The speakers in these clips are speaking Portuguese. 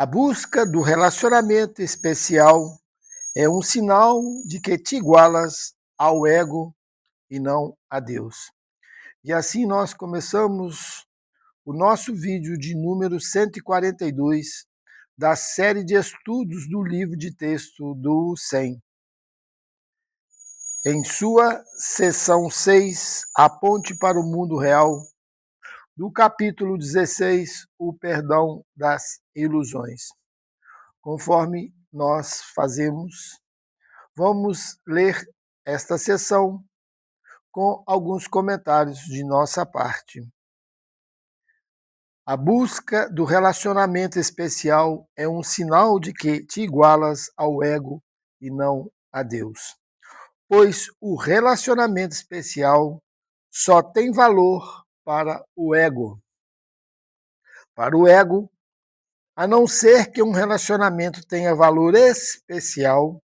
A busca do relacionamento especial é um sinal de que te igualas ao ego e não a Deus. E assim nós começamos o nosso vídeo de número 142 da série de estudos do livro de texto do 100. Em sua seção 6, A Ponte para o Mundo Real, do capítulo 16, O Perdão das Ilusões. Conforme nós fazemos, vamos ler esta sessão com alguns comentários de nossa parte. A busca do relacionamento especial é um sinal de que te igualas ao ego e não a Deus. Pois o relacionamento especial só tem valor para o ego. Para o ego, a não ser que um relacionamento tenha valor especial,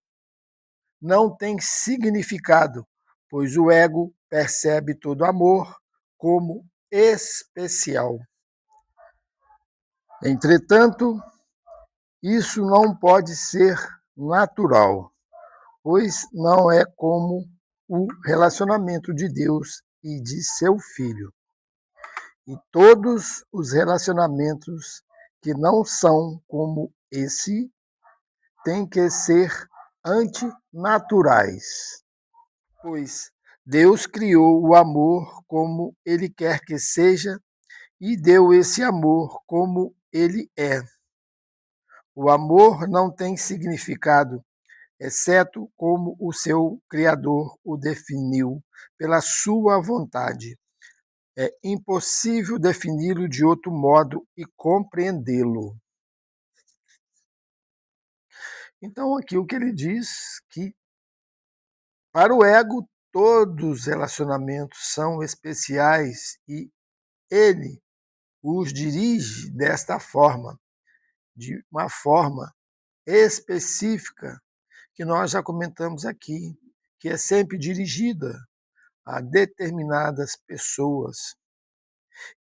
não tem significado, pois o ego percebe todo amor como especial. Entretanto, isso não pode ser natural, pois não é como o relacionamento de Deus e de seu Filho. E todos os relacionamentos que não são como esse têm que ser antinaturais, pois Deus criou o amor como Ele quer que seja e deu esse amor como ele é. O amor não tem significado, exceto como o seu Criador o definiu pela sua vontade. É impossível defini-lo de outro modo e compreendê-lo. Então, aqui o que ele diz que, para o ego, todos os relacionamentos são especiais e ele os dirige desta forma, de uma forma específica, que nós já comentamos aqui, que é sempre dirigida a determinadas pessoas.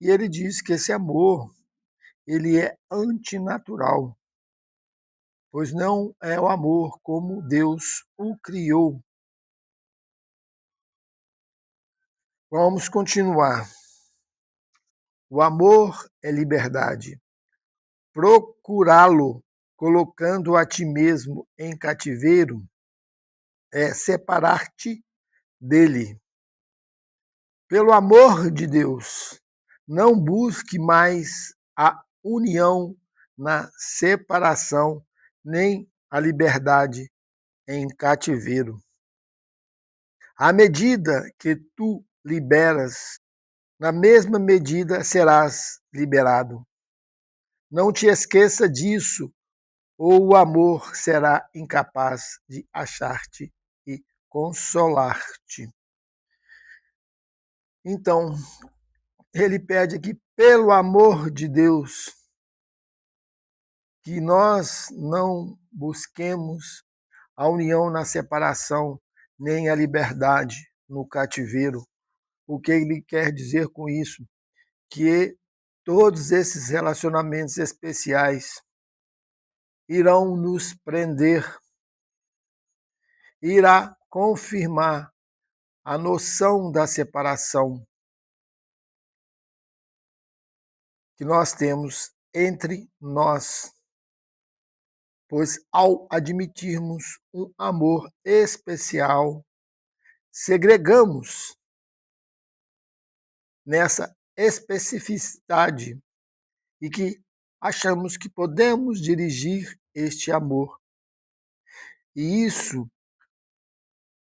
E ele diz que esse amor, ele é antinatural, pois não é o amor como Deus o criou. Vamos continuar. O amor é liberdade. Procurá-lo, colocando a ti mesmo em cativeiro, é separar-te dele. Pelo amor de Deus, não busque mais a união na separação, nem a liberdade em cativeiro. À medida que tu liberas, na mesma medida serás liberado. Não te esqueça disso, ou o amor será incapaz de achar-te e consolar-te. Então, ele pede aqui, pelo amor de Deus, que nós não busquemos a união na separação, nem a liberdade no cativeiro. O que ele quer dizer com isso? Que todos esses relacionamentos especiais irão nos prender, irá confirmar a noção da separação que nós temos entre nós. Pois ao admitirmos um amor especial, segregamos nessa especificidade e que achamos que podemos dirigir este amor. E isso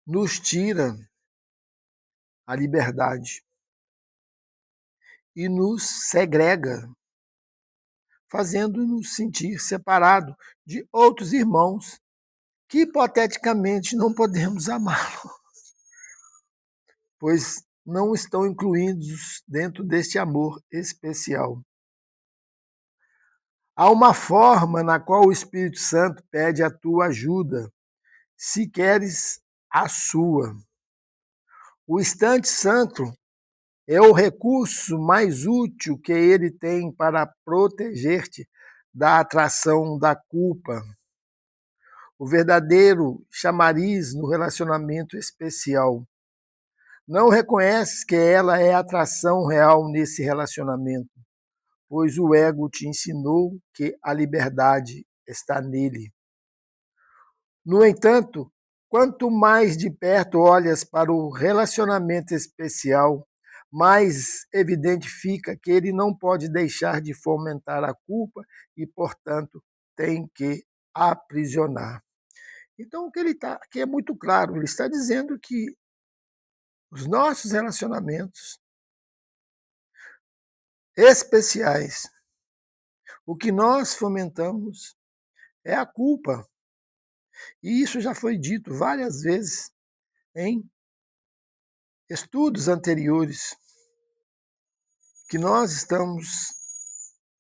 nos tira a liberdade e nos segrega, fazendo-nos sentir separados de outros irmãos que hipoteticamente não podemos amá-lo, pois não estão incluídos dentro deste amor especial. Há uma forma na qual o Espírito Santo pede a tua ajuda, se queres a sua. O instante santo é o recurso mais útil que ele tem para proteger-te da atração da culpa. O verdadeiro chamariz no relacionamento especial. Não reconheces que ela é a atração real nesse relacionamento, pois o ego te ensinou que a liberdade está nele. No entanto, quanto mais de perto olhas para o relacionamento especial, mais evidente fica que ele não pode deixar de fomentar a culpa e, portanto, tem que aprisionar. Então, o que ele está aqui é muito claro, ele está dizendo que os nossos relacionamentos especiais, o que nós fomentamos é a culpa. E isso já foi dito várias vezes em estudos anteriores, que nós estamos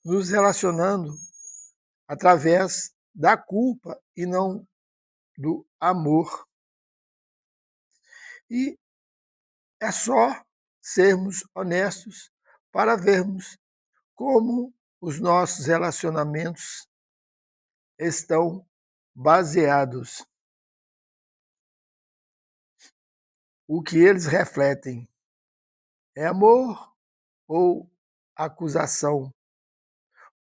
nos relacionando através da culpa e não do amor. E é só sermos honestos para vermos como os nossos relacionamentos estão baseados. O que eles refletem é amor ou acusação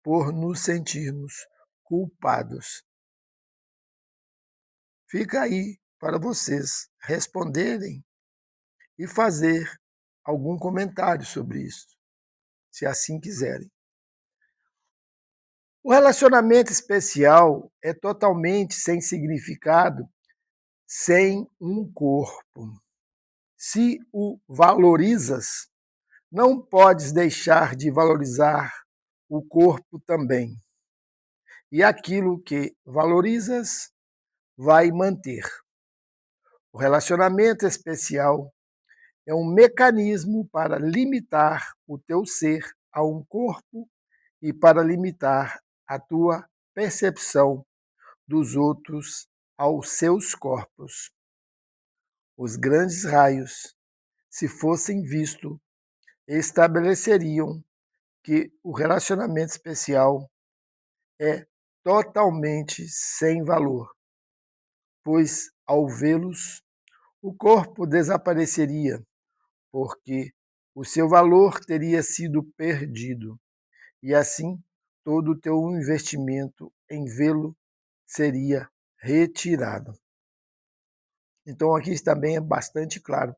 por nos sentirmos culpados. Fica aí para vocês responderem e fazer algum comentário sobre isso, se assim quiserem. O relacionamento especial é totalmente sem significado, sem um corpo. Se o valorizas, não podes deixar de valorizar o corpo também. E aquilo que valorizas vai manter. O relacionamento especial é um mecanismo para limitar o teu ser a um corpo e para limitar a tua percepção dos outros aos seus corpos. Os grandes raios, se fossem vistos, estabeleceriam que o relacionamento especial é totalmente sem valor, pois ao vê-los, o corpo desapareceria, porque o seu valor teria sido perdido, e assim todo o teu investimento em vê-lo seria retirado. Então aqui também é bastante claro,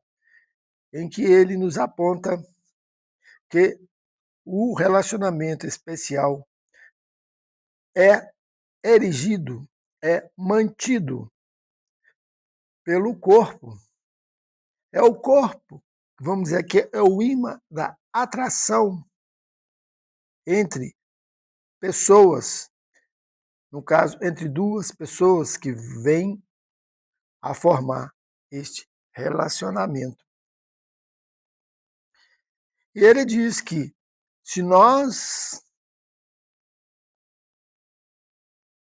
em que ele nos aponta que o relacionamento especial é erigido, é mantido pelo corpo. É o corpo, vamos dizer que é o imã da atração entre pessoas, no caso, entre duas pessoas que vêm a formar este relacionamento. E ele diz que se nós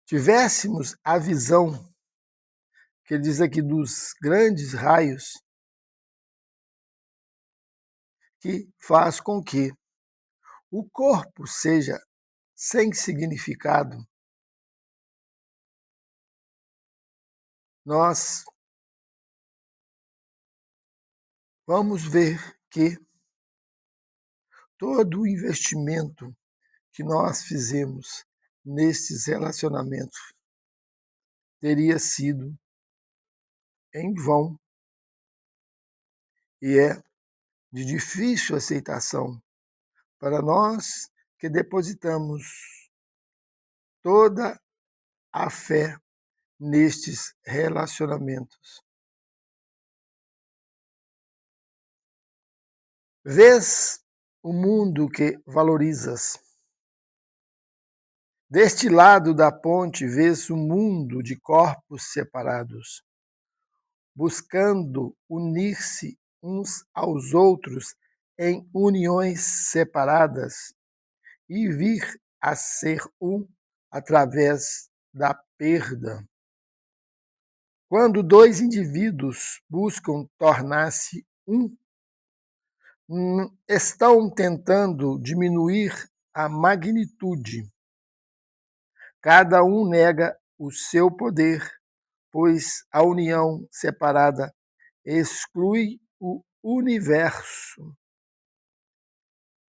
tivéssemos a visão, que ele diz aqui, dos grandes raios, que faz com que o corpo seja sem significado, nós vamos ver que todo o investimento que nós fizemos nesses relacionamentos teria sido em vão e é de difícil aceitação para nós que depositamos toda a fé nestes relacionamentos. Vês o mundo que valorizas. Deste lado da ponte vês um mundo de corpos separados, buscando unir-se uns aos outros em uniões separadas e vir a ser um através da perda. Quando dois indivíduos buscam tornar-se um, estão tentando diminuir a magnitude cada um nega o seu poder, pois a união separada exclui o universo.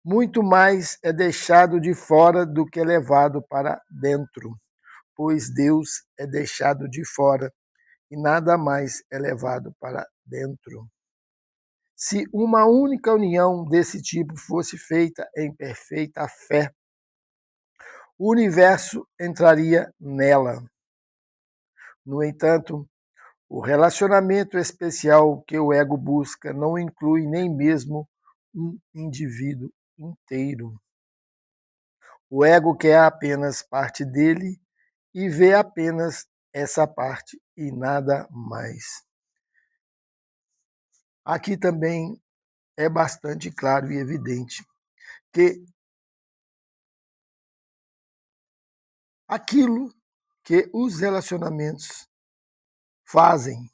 Muito mais é deixado de fora do que levado para dentro, pois Deus é deixado de fora e nada mais é levado para dentro. Se uma única união desse tipo fosse feita em perfeita fé, o universo entraria nela. No entanto, o relacionamento especial que o ego busca não inclui nem mesmo um indivíduo inteiro. O ego quer apenas parte dele e vê apenas essa parte e nada mais. Aqui também é bastante claro e evidente que aquilo que os relacionamentos fazem,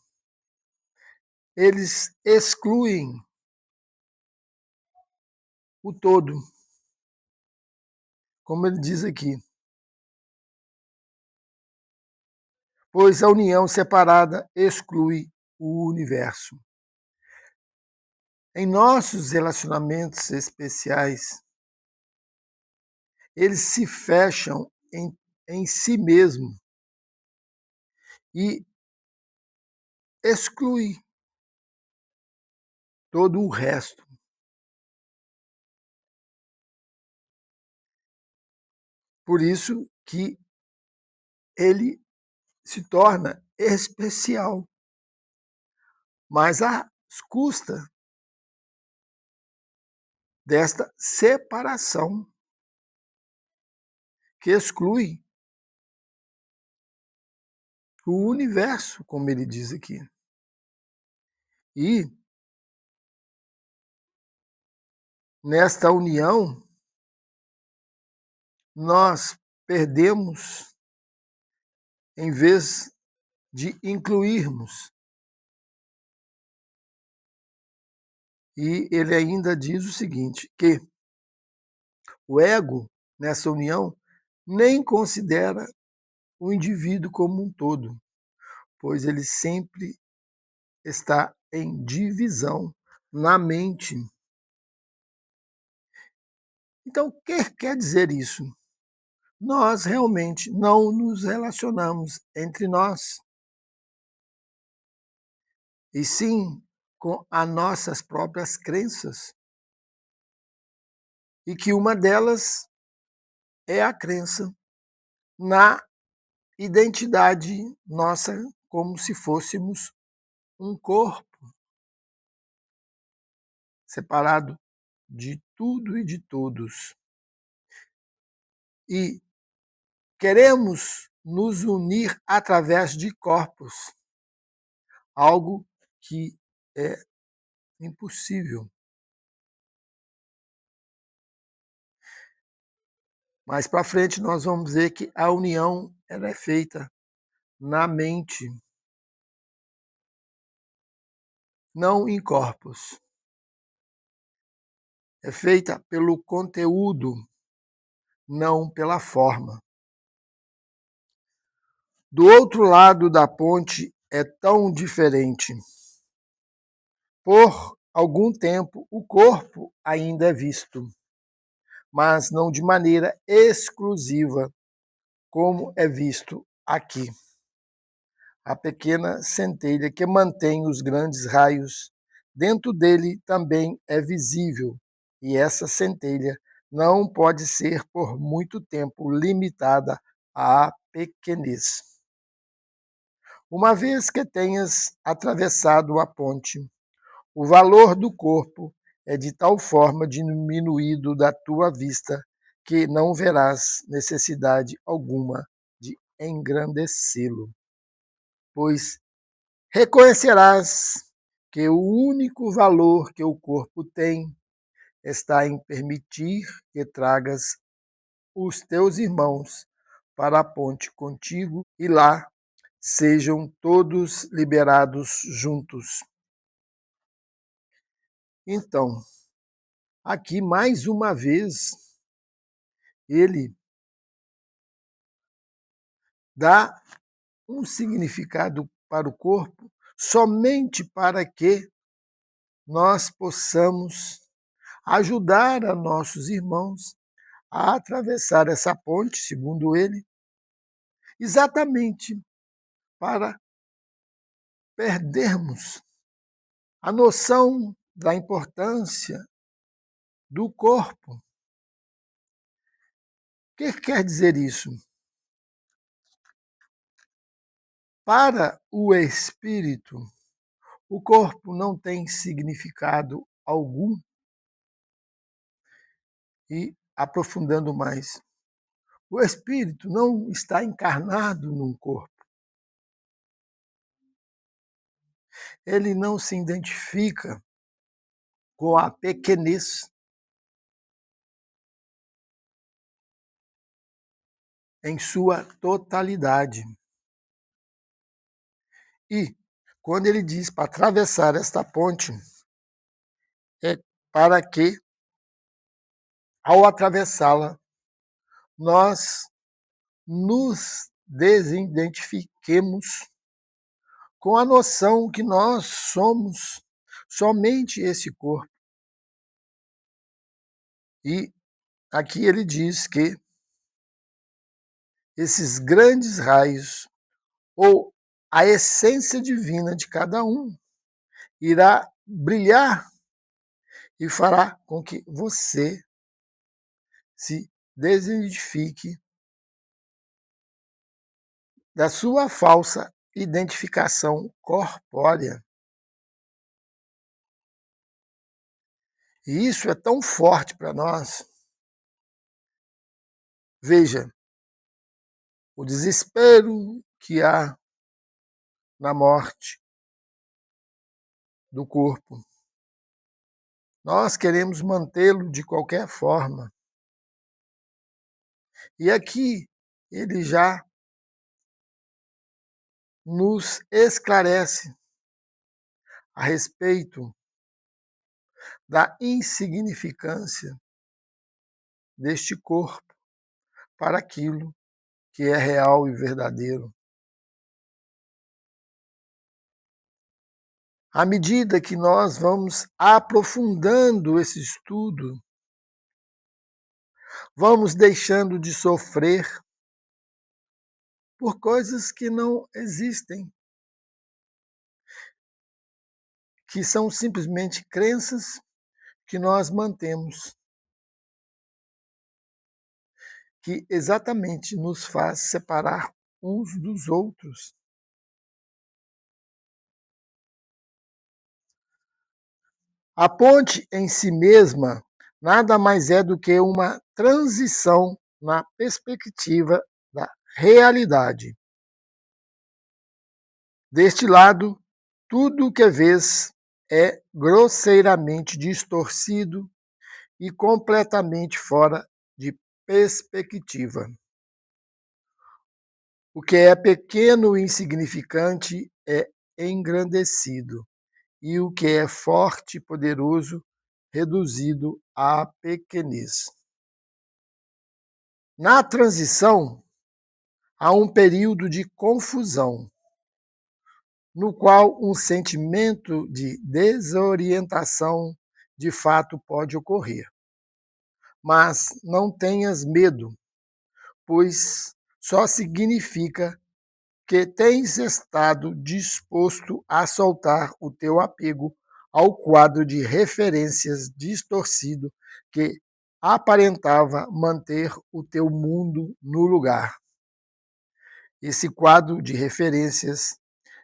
eles excluem o todo, como ele diz aqui, pois a união separada exclui o universo. Em nossos relacionamentos especiais, eles se fecham em si mesmo e excluem todo o resto. Por isso que ele se torna especial, mas às custas desta separação que exclui o universo, como ele diz aqui. E nesta união, nós perdemos em vez de incluirmos. E ele ainda diz o seguinte, que o ego, nessa união, nem considera o indivíduo como um todo, pois ele sempre está em divisão na mente. Então, o que quer dizer isso? Nós realmente não nos relacionamos entre nós, e sim com as nossas próprias crenças, e que uma delas é a crença na identidade nossa como se fôssemos um corpo separado de tudo e de todos. E queremos nos unir através de corpos, algo que é impossível. Mais para frente nós vamos ver que a união ela é feita na mente, não em corpos. É feita pelo conteúdo, não pela forma. Do outro lado da ponte é tão diferente. Por algum tempo, o corpo ainda é visto, mas não de maneira exclusiva, como é visto aqui. A pequena centelha que mantém os grandes raios dentro dele também é visível, e essa centelha não pode ser por muito tempo limitada à pequenez. Uma vez que tenhas atravessado a ponte, o valor do corpo é de tal forma diminuído da tua vista que não verás necessidade alguma de engrandecê-lo, pois reconhecerás que o único valor que o corpo tem está em permitir que tragas os teus irmãos para a ponte contigo e lá sejam todos liberados juntos. Então, aqui mais uma vez, ele dá um significado para o corpo somente para que nós possamos ajudar a nossos irmãos a atravessar essa ponte, segundo ele, exatamente para perdermos a noção da importância do corpo. O que quer dizer isso? Para o espírito, o corpo não tem significado algum. E, aprofundando mais, o espírito não está encarnado num corpo. Ele não se identifica com a pequenez em sua totalidade. E, quando ele diz para atravessar esta ponte, é para que, ao atravessá-la, nós nos desidentifiquemos com a noção que nós somos somente esse corpo. E aqui ele diz que esses grandes raios, ou a essência divina de cada um, irá brilhar e fará com que você se desidentifique da sua falsa identificação corpórea. E isso é tão forte para nós. Veja, o desespero que há na morte do corpo. Nós queremos mantê-lo de qualquer forma. E aqui ele já nos esclarece a respeito da insignificância deste corpo para aquilo que é real e verdadeiro. À medida que nós vamos aprofundando esse estudo, vamos deixando de sofrer por coisas que não existem, que são simplesmente crenças que nós mantemos, que exatamente nos faz separar uns dos outros. A ponte em si mesma nada mais é do que uma transição na perspectiva da realidade. Deste lado, tudo o que vês é grosseiramente distorcido e completamente fora de perspectiva. O que é pequeno e insignificante é engrandecido, e o que é forte e poderoso, reduzido à pequenez. Na transição, há um período de confusão, no qual um sentimento de desorientação de fato pode ocorrer. Mas não tenhas medo, pois só significa que tens estado disposto a soltar o teu apego ao quadro de referências distorcido que aparentava manter o teu mundo no lugar. Esse quadro de referências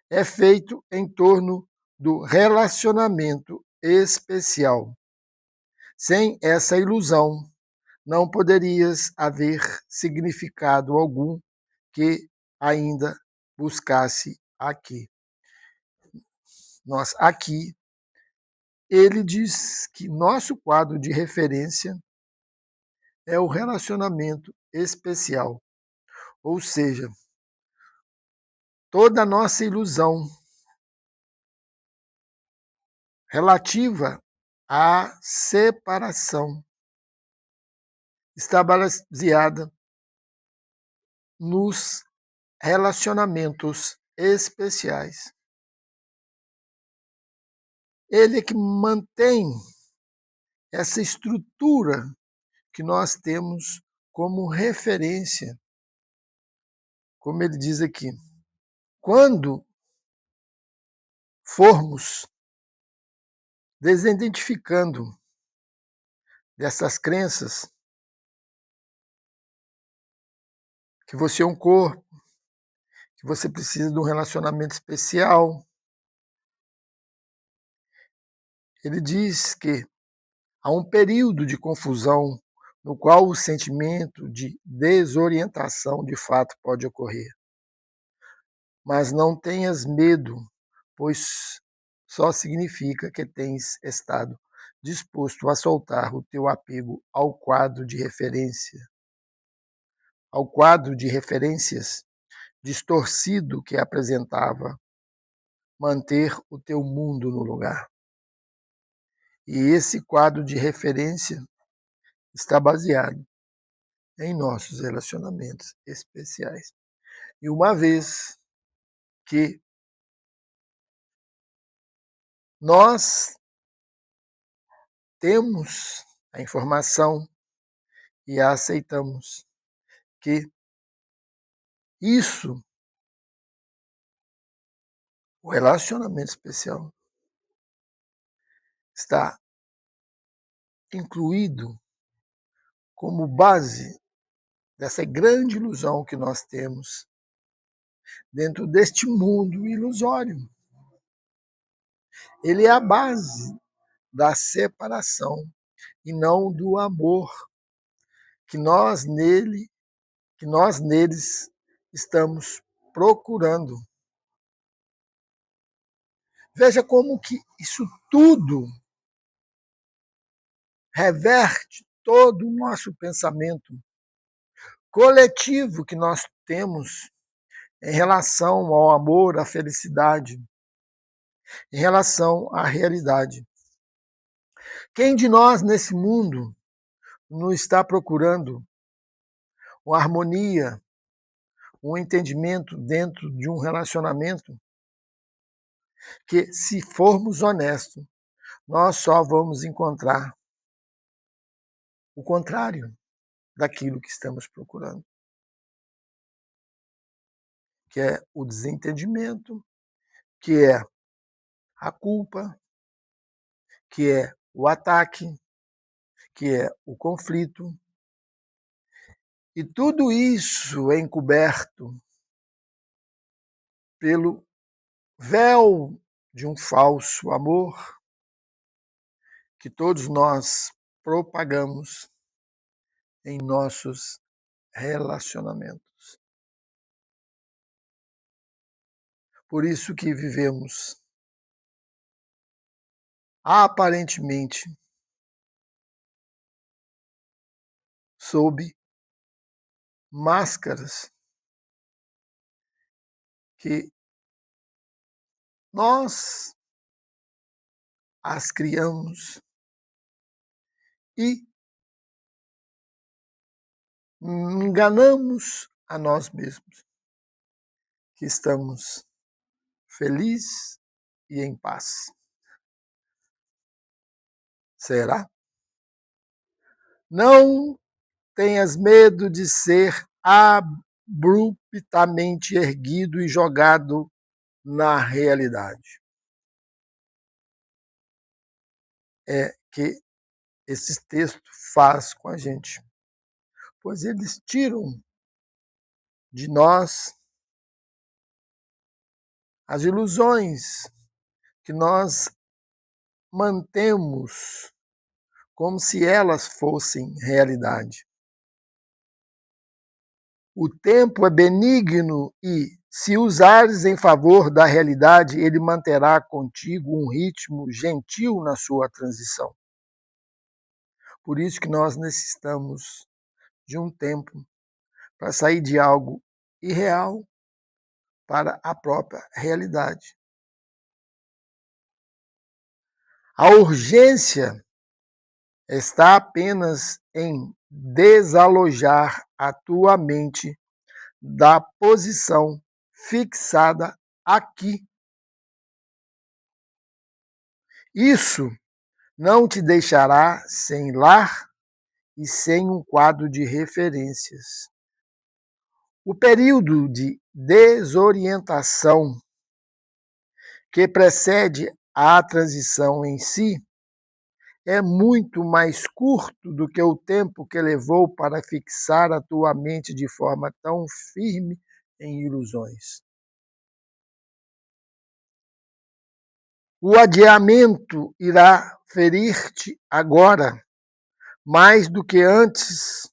é feito em torno do relacionamento especial. Sem essa ilusão, não poderias haver significado algum que ainda buscasse aqui. Nós aqui, ele diz que nosso quadro de referência é o relacionamento especial, ou seja, toda a nossa ilusão relativa à separação está baseada nos relacionamentos especiais. Ele é que mantém essa estrutura que nós temos como referência, como ele diz aqui. Quando formos desidentificando dessas crenças, que você é um corpo, que você precisa de um relacionamento especial, ele diz que há um período de confusão no qual o sentimento de desorientação de fato pode ocorrer. Mas não tenhas medo, pois só significa que tens estado disposto a soltar o teu apego ao quadro de referência, ao quadro de referências distorcido que apresentava manter o teu mundo no lugar. E esse quadro de referência está baseado em nossos relacionamentos especiais. E uma vez que nós temos a informação e a aceitamos, que isso, o relacionamento especial, está incluído como base dessa grande ilusão que nós temos dentro deste mundo ilusório. Ele é a base da separação e não do amor que nós neles estamos procurando. Veja como que isso tudo reverte todo o nosso pensamento coletivo que nós temos em relação ao amor, à felicidade, em relação à realidade. Quem de nós nesse mundo não está procurando uma harmonia, um entendimento dentro de um relacionamento que, se formos honestos, nós só vamos encontrar o contrário daquilo que estamos procurando, que é o desentendimento, que é a culpa, que é o ataque, que é o conflito. E tudo isso é encoberto pelo véu de um falso amor que todos nós propagamos em nossos relacionamentos. Por isso que vivemos aparentemente sob máscaras que nós as criamos e enganamos a nós mesmos que estamos felizes e em paz. Será? Não tenhas medo de ser abruptamente erguido e jogado na realidade. É que esse texto faz com a gente, pois eles tiram de nós as ilusões que nós mantemos como se elas fossem realidade. O tempo é benigno e, se usares em favor da realidade, ele manterá contigo um ritmo gentil na sua transição. Por isso que nós necessitamos de um tempo para sair de algo irreal para a própria realidade. A urgência está apenas em desalojar a tua mente da posição fixada aqui. Isso não te deixará sem lar e sem um quadro de referências. O período de desorientação que precede a transição em si é muito mais curto do que o tempo que levou para fixar a tua mente de forma tão firme em ilusões. O adiamento irá ferir-te agora, mais do que antes,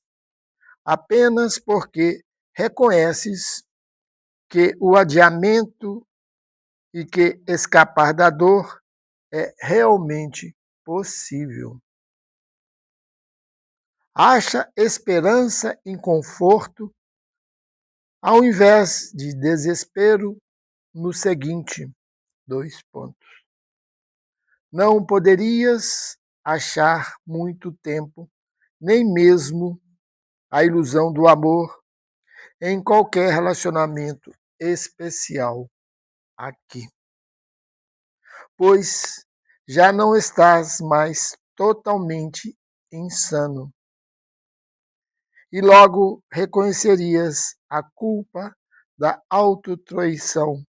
apenas porque reconheces que o adiamento e que escapar da dor é realmente possível. Acha esperança em conforto, ao invés de desespero, no seguinte: dois pontos. Não poderias achar muito tempo, nem mesmo a ilusão do amor, em qualquer relacionamento especial aqui, pois já não estás mais totalmente insano e logo reconhecerias a culpa da autotraição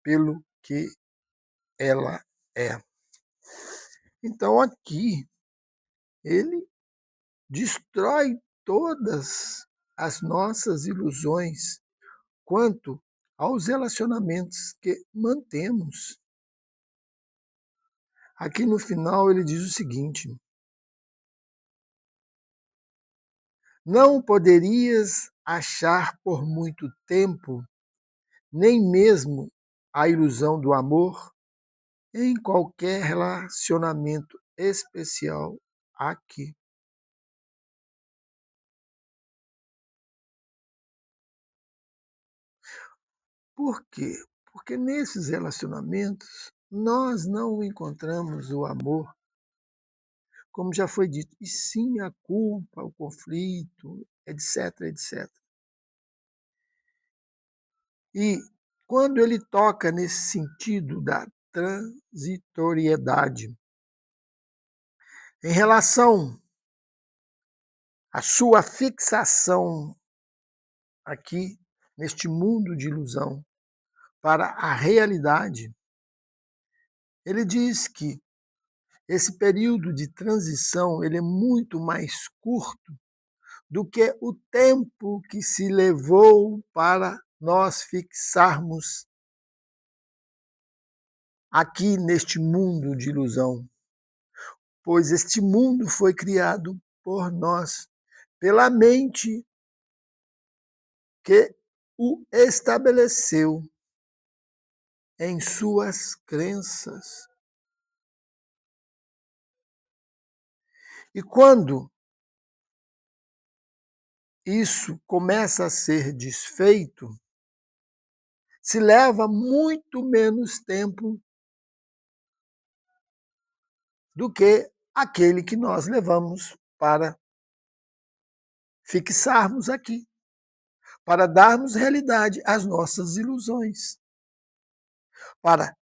pelo que ela é. Então aqui ele destrói todas as nossas ilusões quanto aos relacionamentos que mantemos. Aqui no final ele diz o seguinte: não poderias achar por muito tempo, nem mesmo a ilusão do amor, em qualquer relacionamento especial aqui. Por quê? Porque nesses relacionamentos nós não encontramos o amor, como já foi dito, e sim a culpa, o conflito, etc, etc. E quando ele toca nesse sentido da transitoriedade, em relação à sua fixação aqui neste mundo de ilusão para a realidade, ele diz que esse período de transição ele é muito mais curto do que o tempo que se levou para nós fixarmos aqui neste mundo de ilusão, pois este mundo foi criado por nós, pela mente que o estabeleceu em suas crenças. E quando isso começa a ser desfeito, se leva muito menos tempo do que aquele que nós levamos para fixarmos aqui, para darmos realidade às nossas ilusões, para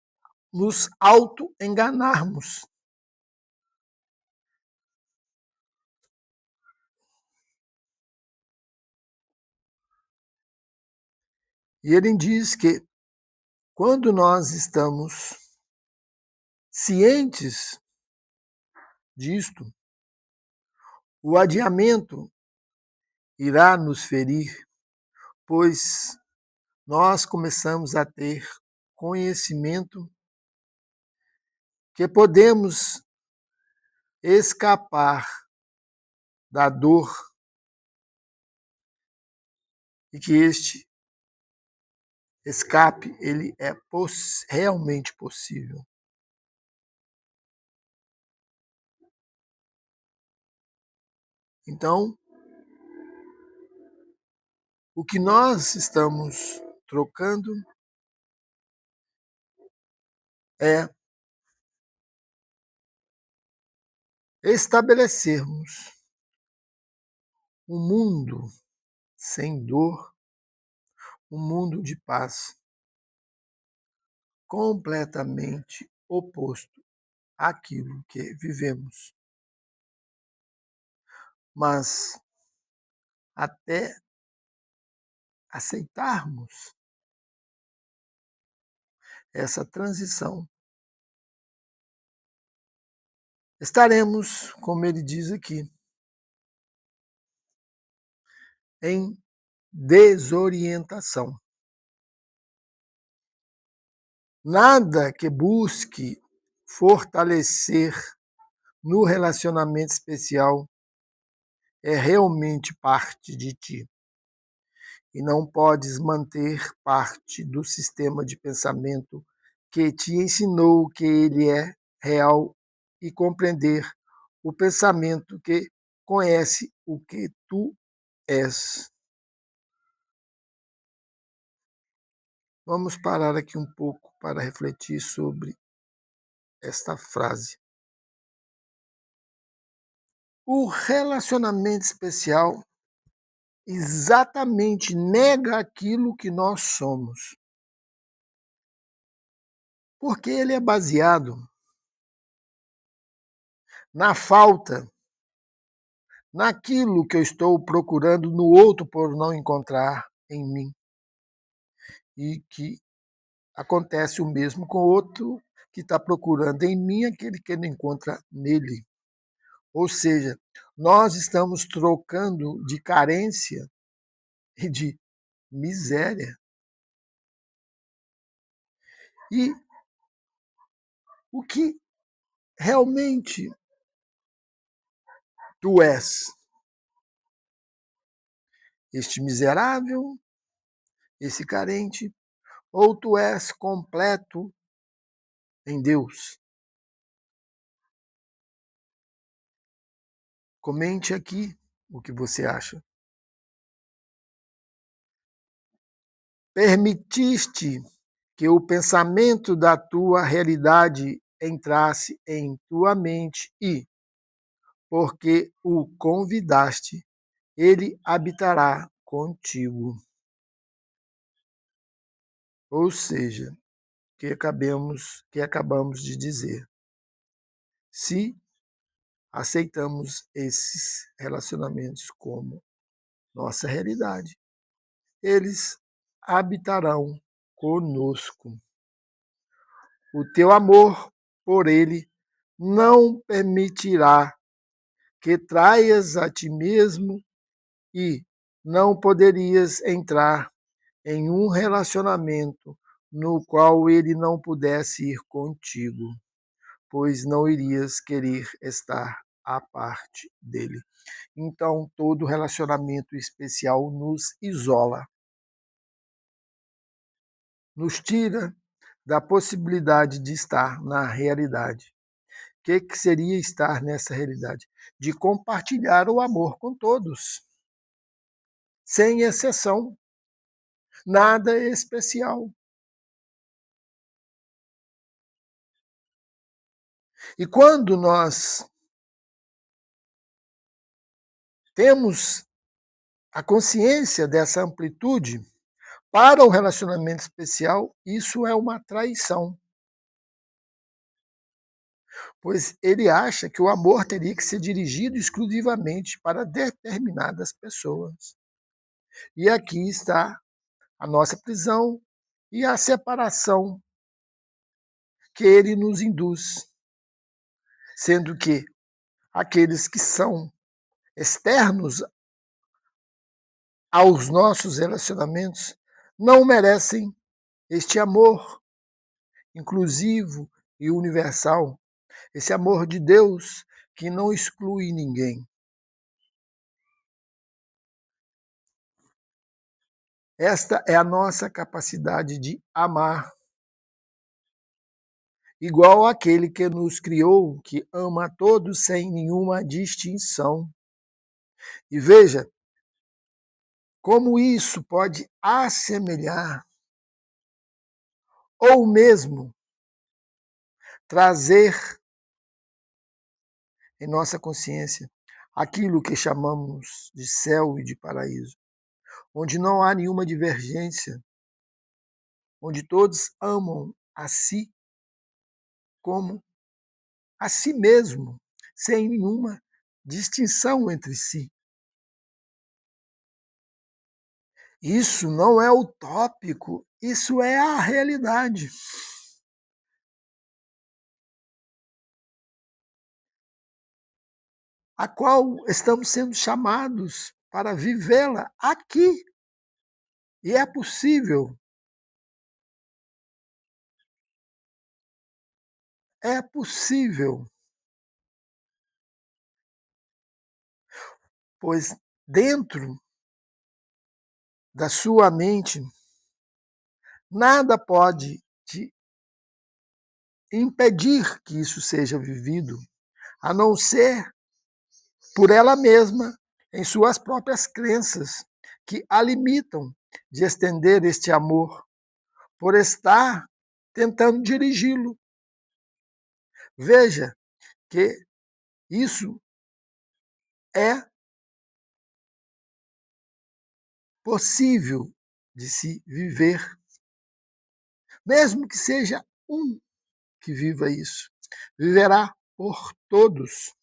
nos auto-enganarmos. E ele diz que quando nós estamos cientes disto, o adiamento irá nos ferir, pois nós começamos a ter conhecimento que podemos escapar da dor e que este escape ele é realmente possível. Então, o que nós estamos trocando é estabelecermos um mundo sem dor, um mundo de paz completamente oposto àquilo que vivemos. Mas até aceitarmos essa transição, estaremos, como ele diz aqui, em desorientação. Nada que busque fortalecer no relacionamento especial é realmente parte de ti. E não podes manter parte do sistema de pensamento que te ensinou que ele é real e compreender o pensamento que conhece o que tu és. Vamos parar aqui um pouco para refletir sobre esta frase. O relacionamento especial exatamente nega aquilo que nós somos, porque ele é baseado na falta, naquilo que eu estou procurando no outro por não encontrar em mim. E que acontece o mesmo com o outro que está procurando em mim aquele que não encontra nele. Ou seja, nós estamos trocando de carência e de miséria. E o que realmente tu és? Este miserável, esse carente, ou tu és completo em Deus? Comente aqui o que você acha. Permitiste que o pensamento da tua realidade entrasse em tua mente e, porque o convidaste, ele habitará contigo. Ou seja, que acabamos de dizer. Se aceitamos esses relacionamentos como nossa realidade, eles habitarão conosco. O teu amor por ele não permitirá que traias a ti mesmo e não poderias entrar em um relacionamento no qual ele não pudesse ir contigo, pois não irias querer estar à parte dele. Então, todo relacionamento especial nos isola, nos tira da possibilidade de estar na realidade. O que seria estar nessa realidade? De compartilhar o amor com todos, sem exceção, nada especial. E quando nós temos a consciência dessa amplitude para o relacionamento especial, isso é uma traição. Pois ele acha que o amor teria que ser dirigido exclusivamente para determinadas pessoas. E aqui está a nossa prisão e a separação que ele nos induz, sendo que aqueles que são externos aos nossos relacionamentos não merecem este amor inclusivo e universal, esse amor de Deus que não exclui ninguém. Esta é a nossa capacidade de amar, igual àquele que nos criou, que ama a todos sem nenhuma distinção. E veja como isso pode assemelhar ou mesmo trazer em nossa consciência aquilo que chamamos de céu e de paraíso. onde não há nenhuma divergência, onde todos amam a si como a si mesmo, sem nenhuma distinção entre si. Isso não é utópico, isso é a realidade, a qual estamos sendo chamados para vivê-la aqui. E é possível, pois dentro da sua mente, nada pode te impedir que isso seja vivido, a não ser por ela mesma, em suas próprias crenças, que a limitam de estender este amor, por estar tentando dirigi-lo. Veja que isso é possível de se viver, mesmo que seja um que viva isso. Viverá por todos.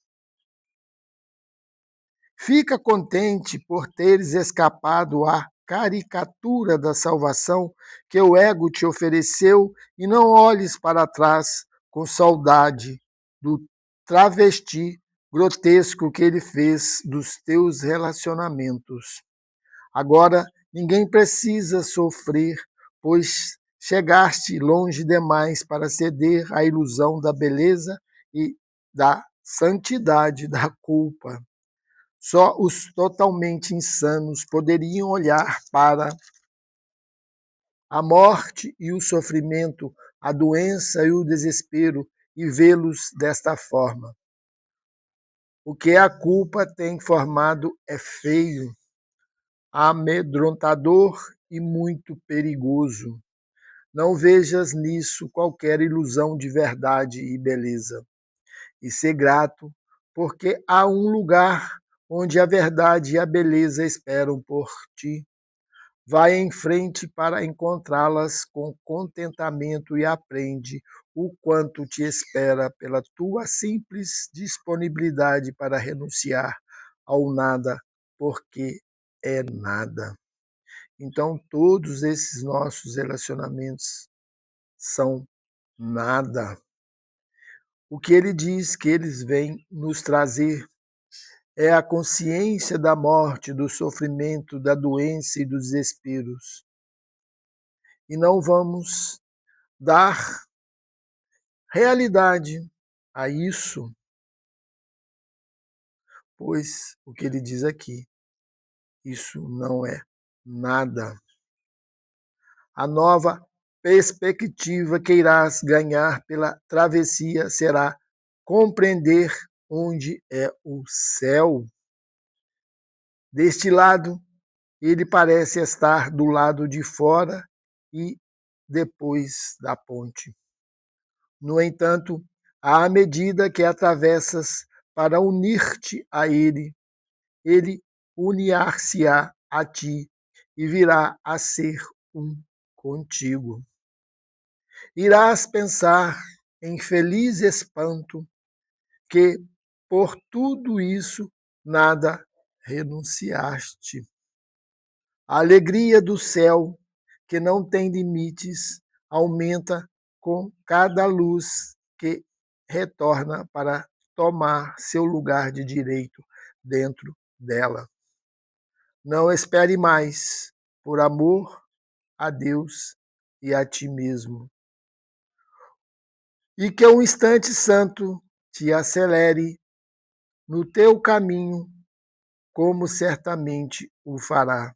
Fica contente por teres escapado à caricatura da salvação que o ego te ofereceu e não olhes para trás com saudade do travesti grotesco que ele fez dos teus relacionamentos. Agora ninguém precisa sofrer, pois chegaste longe demais para ceder à ilusão da beleza e da santidade da culpa. Só os totalmente insanos poderiam olhar para a morte e o sofrimento, a doença e o desespero e vê-los desta forma. O que a culpa tem formado é feio, amedrontador e muito perigoso. Não vejas nisso qualquer ilusão de verdade e beleza. E ser grato, porque há um lugar onde a verdade e a beleza esperam por ti. Vai em frente para encontrá-las com contentamento e aprende o quanto te espera pela tua simples disponibilidade para renunciar ao nada, porque é nada. Então, todos esses nossos relacionamentos são nada. O que ele diz que eles vêm nos trazer é a consciência da morte, do sofrimento, da doença e dos desesperos. E não vamos dar realidade a isso, pois o que ele diz aqui, isso não é nada. A nova perspectiva que irás ganhar pela travessia será compreender onde é o céu. Deste lado, ele parece estar do lado de fora e depois da ponte. No entanto, à medida que atravessas para unir-te a ele unir-se-á a ti e virá a ser um contigo. Irás pensar em feliz espanto que por tudo isso nada renunciaste. A alegria do céu, que não tem limites, aumenta com cada luz que retorna para tomar seu lugar de direito dentro dela. Não espere mais, por amor a Deus e a ti mesmo. E que um instante santo te acelere no teu caminho, como certamente o fará,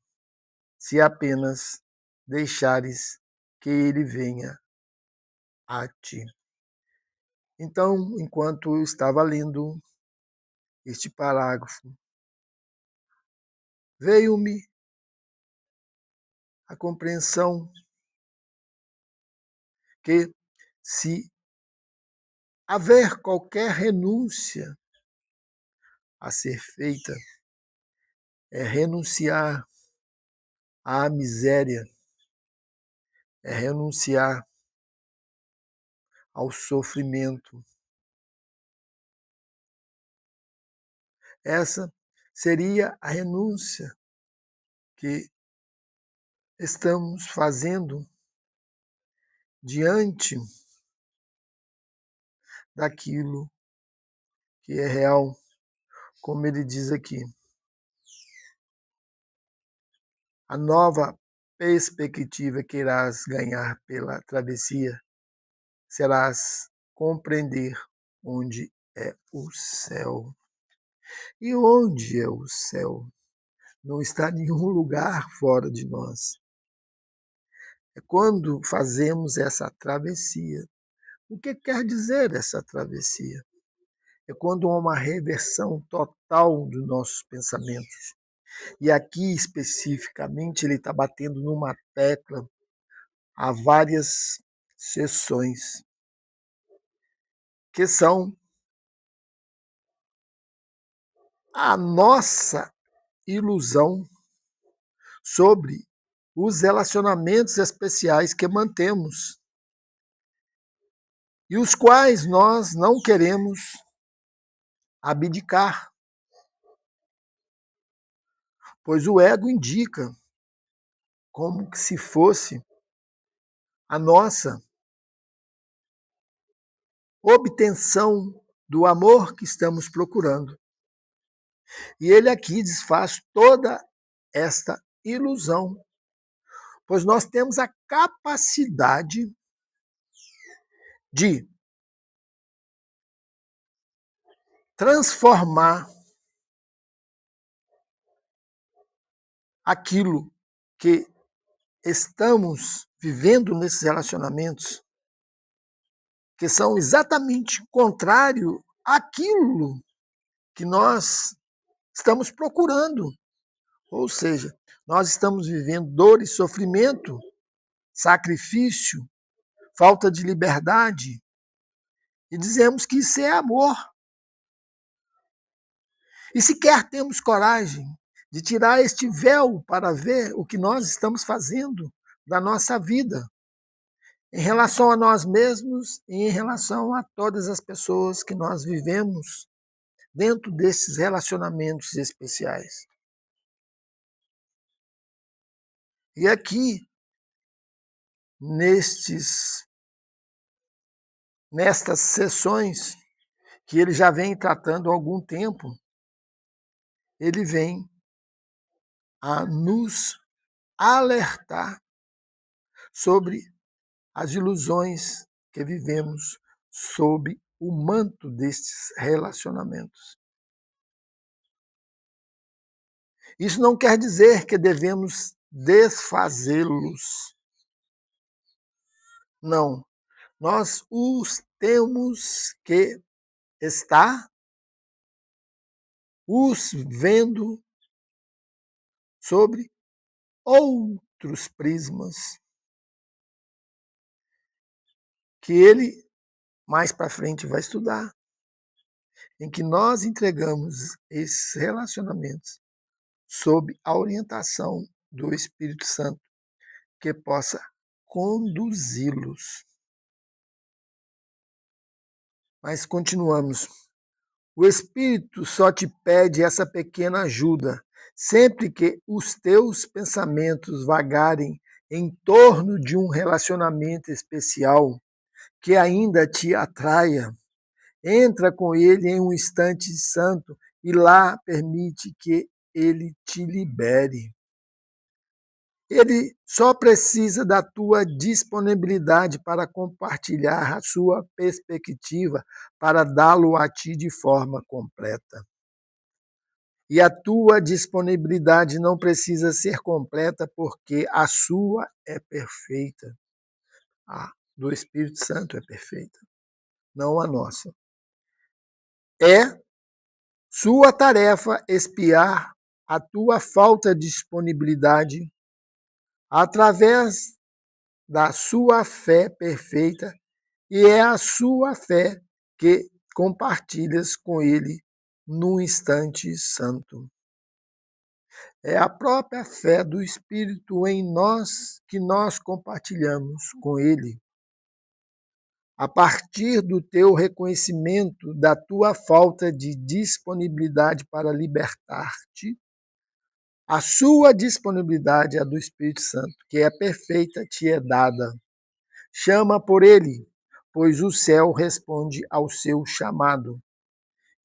se apenas deixares que ele venha a ti. Então, enquanto eu estava lendo este parágrafo, veio-me a compreensão que, se haver qualquer renúncia a ser feita, é renunciar à miséria, é renunciar ao sofrimento. Essa seria a renúncia que estamos fazendo diante daquilo que é real, como ele diz aqui. A nova perspectiva que irás ganhar pela travessia serás compreender onde é o céu. E onde é o céu? Não está em nenhum lugar fora de nós. É quando fazemos essa travessia. O que quer dizer essa travessia? É quando há uma reversão total dos nossos pensamentos. E aqui, especificamente, ele está batendo numa tecla há várias sessões, que são a nossa ilusão sobre os relacionamentos especiais que mantemos e os quais nós não queremos abdicar, pois o ego indica como que se fosse a nossa obtenção do amor que estamos procurando. E ele aqui desfaz toda esta ilusão, pois nós temos a capacidade de transformar aquilo que estamos vivendo nesses relacionamentos, que são exatamente contrário àquilo que nós estamos procurando. Ou seja, nós estamos vivendo dor e sofrimento, sacrifício, falta de liberdade, e dizemos que isso é amor. E sequer temos coragem de tirar este véu para ver o que nós estamos fazendo da nossa vida, em relação a nós mesmos e em relação a todas as pessoas que nós vivemos dentro desses relacionamentos especiais. E aqui, nestas sessões, que ele já vem tratando há algum tempo, ele vem a nos alertar sobre as ilusões que vivemos sob o manto destes relacionamentos. Isso não quer dizer que devemos desfazê-los. Não. Nós os temos que estar os vendo sobre outros prismas que ele mais para frente vai estudar, em que nós entregamos esses relacionamentos sob a orientação do Espírito Santo, que possa conduzi-los. Mas continuamos. O Espírito só te pede essa pequena ajuda, sempre que os teus pensamentos vagarem em torno de um relacionamento especial que ainda te atraia. Entra com ele em um instante santo e lá permite que ele te libere. Ele só precisa da tua disponibilidade para compartilhar a sua perspectiva, para dá-lo a ti de forma completa. E a tua disponibilidade não precisa ser completa, porque a sua é perfeita. A do Espírito Santo é perfeita, não a nossa. É sua tarefa espiar a tua falta de disponibilidade através da sua fé perfeita, e é a sua fé que compartilhas com ele no instante santo. é a própria fé do Espírito em nós que nós compartilhamos com Ele. A partir do teu reconhecimento da tua falta de disponibilidade para libertar-te, a sua disponibilidade, a do Espírito Santo, que é perfeita, te é dada. Chama por ele, pois o céu responde ao seu chamado,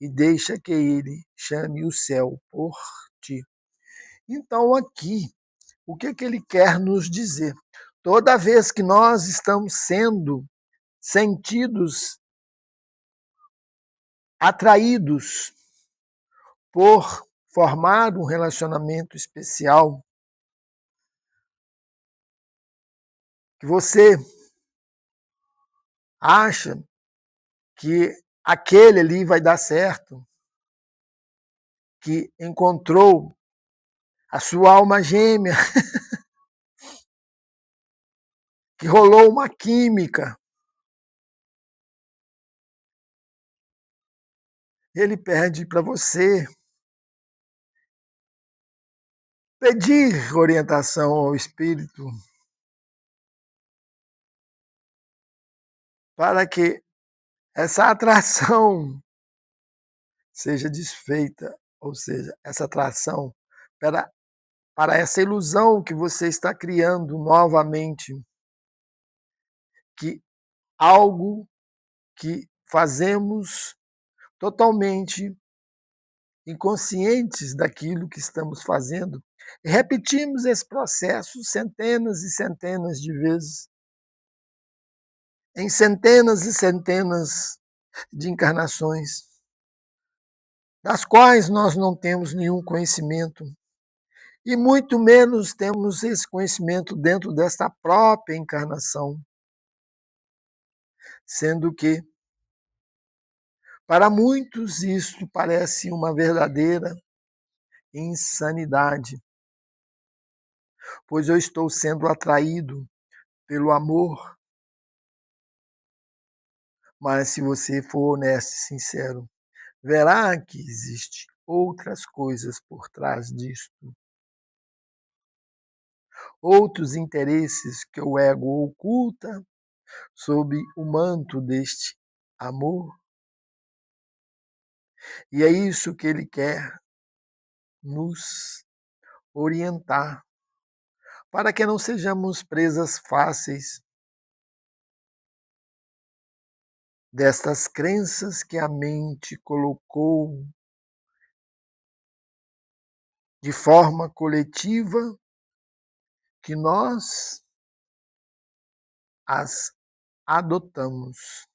e deixa que ele chame o céu por ti. Então, aqui, o que ele quer nos dizer? Toda vez que nós estamos sendo sentidos, atraídos por formar um relacionamento especial, que você acha que aquele ali vai dar certo, que encontrou a sua alma gêmea, que rolou uma química. Ele pede para você pedir orientação ao Espírito para que essa atração seja desfeita, ou seja, essa atração para essa ilusão que você está criando novamente, que algo que fazemos totalmente inconscientes daquilo que estamos fazendo, e repetimos esse processo centenas e centenas de vezes, em centenas e centenas de encarnações, das quais nós não temos nenhum conhecimento, e muito menos temos esse conhecimento dentro desta própria encarnação, sendo que, para muitos, isto parece uma verdadeira insanidade, pois eu estou sendo atraído pelo amor. Mas se você for honesto e sincero, verá que existe outras coisas por trás disto, outros interesses que o ego oculta sob o manto deste amor. E é isso que ele quer nos orientar, para que não sejamos presas fáceis destas crenças que a mente colocou de forma coletiva, que nós as adotamos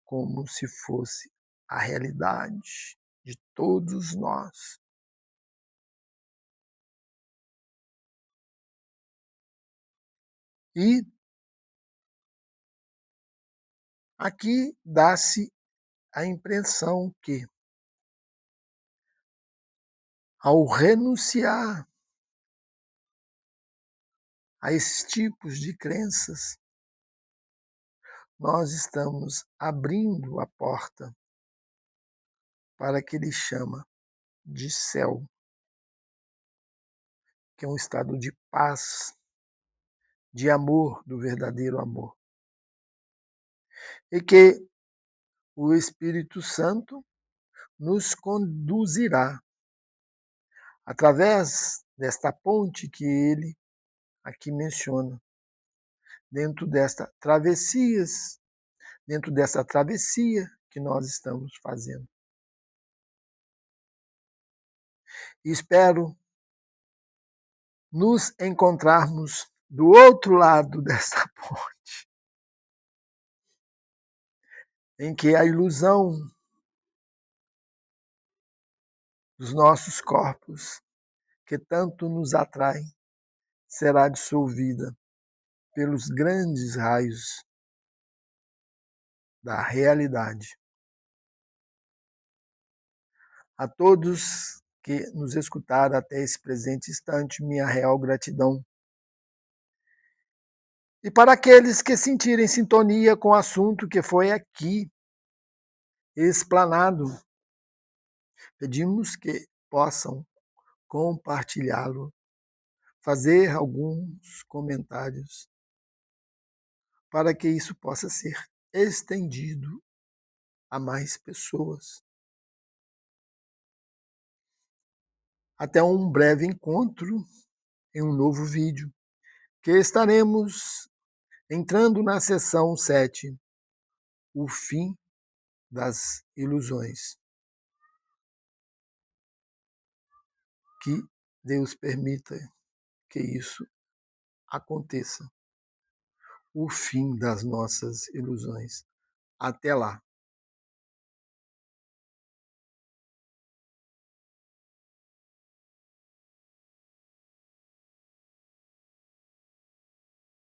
como se fosse a realidade de todos nós. E aqui dá-se a impressão que, ao renunciar a esses tipos de crenças, nós estamos abrindo a porta para que ele chama de céu, que é um estado de paz, de amor, do verdadeiro amor. E que o Espírito Santo nos conduzirá através desta ponte que ele aqui menciona, dentro desta travessia que nós estamos fazendo. E espero nos encontrarmos do outro lado desta ponte, em que a ilusão dos nossos corpos, que tanto nos atrai, será dissolvida pelos grandes raios da realidade. A todos que nos escutaram até esse presente instante, minha real gratidão. E para aqueles que sentirem sintonia com o assunto que foi aqui explanado, pedimos que possam compartilhá-lo, fazer alguns comentários para que isso possa ser estendido a mais pessoas. Até um breve encontro em um novo vídeo, que estaremos entrando na seção 7, o fim das ilusões. Que Deus permita que isso aconteça. O fim das nossas ilusões. Até lá.